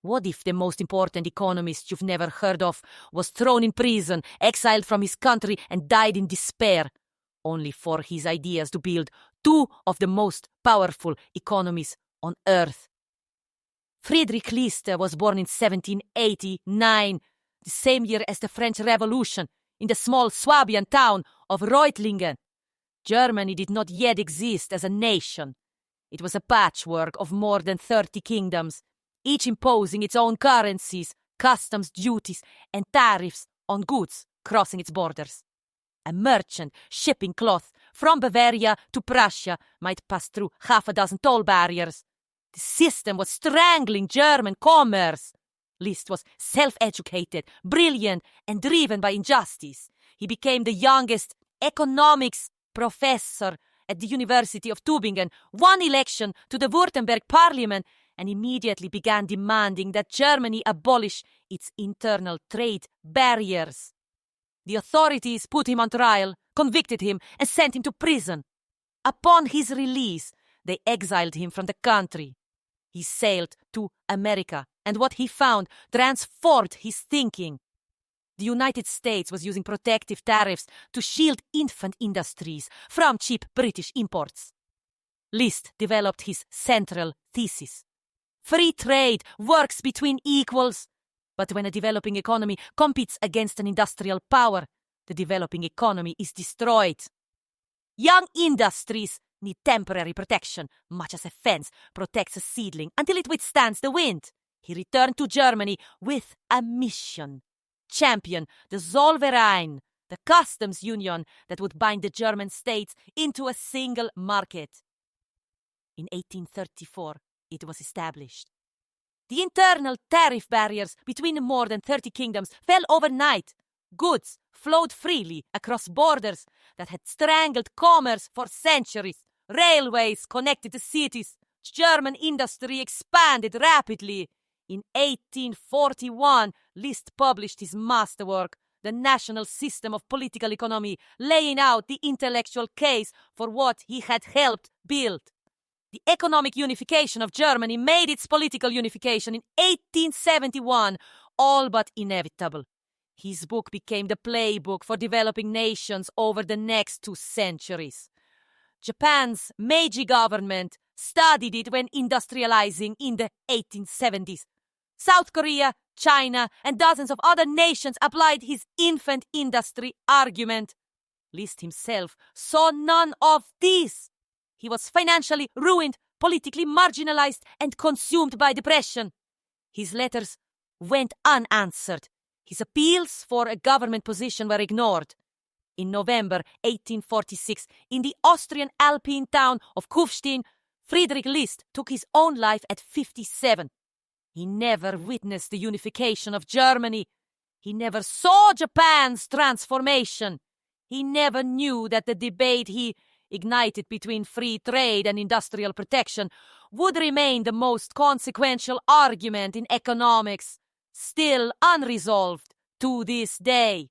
What if the most important economist you've never heard of was thrown in prison, exiled from his country, and died in despair, only for his ideas to build two of the most powerful economies on earth? Friedrich List was born in 1789, the same year as the French Revolution, in the small Swabian town of Reutlingen. Germany did not yet exist as a nation. It was a patchwork of more than 30 kingdoms, each imposing its own currencies, customs duties, and tariffs on goods crossing its borders. A merchant shipping cloth from Bavaria to Prussia might pass through half a dozen toll barriers. The system was strangling German commerce. List was self-educated, brilliant, and driven by injustice. He became the youngest economics professor at the University of Tübingen, won election to the Württemberg parliament, and immediately began demanding that Germany abolish its internal trade barriers. The authorities put him on trial, convicted him, and sent him to prison. Upon his release, they exiled him from the country. He sailed to America, and what he found transformed his thinking. The United States was using protective tariffs to shield infant industries from cheap British imports. List developed his central thesis. Free trade works between equals, but when a developing economy competes against an industrial power, the developing economy is destroyed. Young industries need temporary protection, much as a fence protects a seedling until it withstands the wind. He returned to Germany with a mission: champion the Zollverein, the customs union that would bind the German states into a single market. In 1834, it was established. The internal tariff barriers between more than 30 kingdoms fell overnight. Goods flowed freely across borders that had strangled commerce for centuries. Railways connected the cities. German industry expanded rapidly. In 1841, List published his masterwork, The National System of Political Economy, laying out the intellectual case for what he had helped build. The economic unification of Germany made its political unification in 1871 all but inevitable. His book became the playbook for developing nations over the next 2 centuries. Japan's Meiji government studied it when industrializing in the 1870s. South Korea, China, and dozens of other nations applied his infant industry argument. List himself saw none of this. He was financially ruined, politically marginalized, and consumed by depression. His letters went unanswered. His appeals for a government position were ignored. In November 1846, in the Austrian Alpine town of Kufstein, Friedrich List took his own life at 57. He never witnessed the unification of Germany. He never saw Japan's transformation. He never knew that the debate he ignited between free trade and industrial protection would remain the most consequential argument in economics, still unresolved to this day.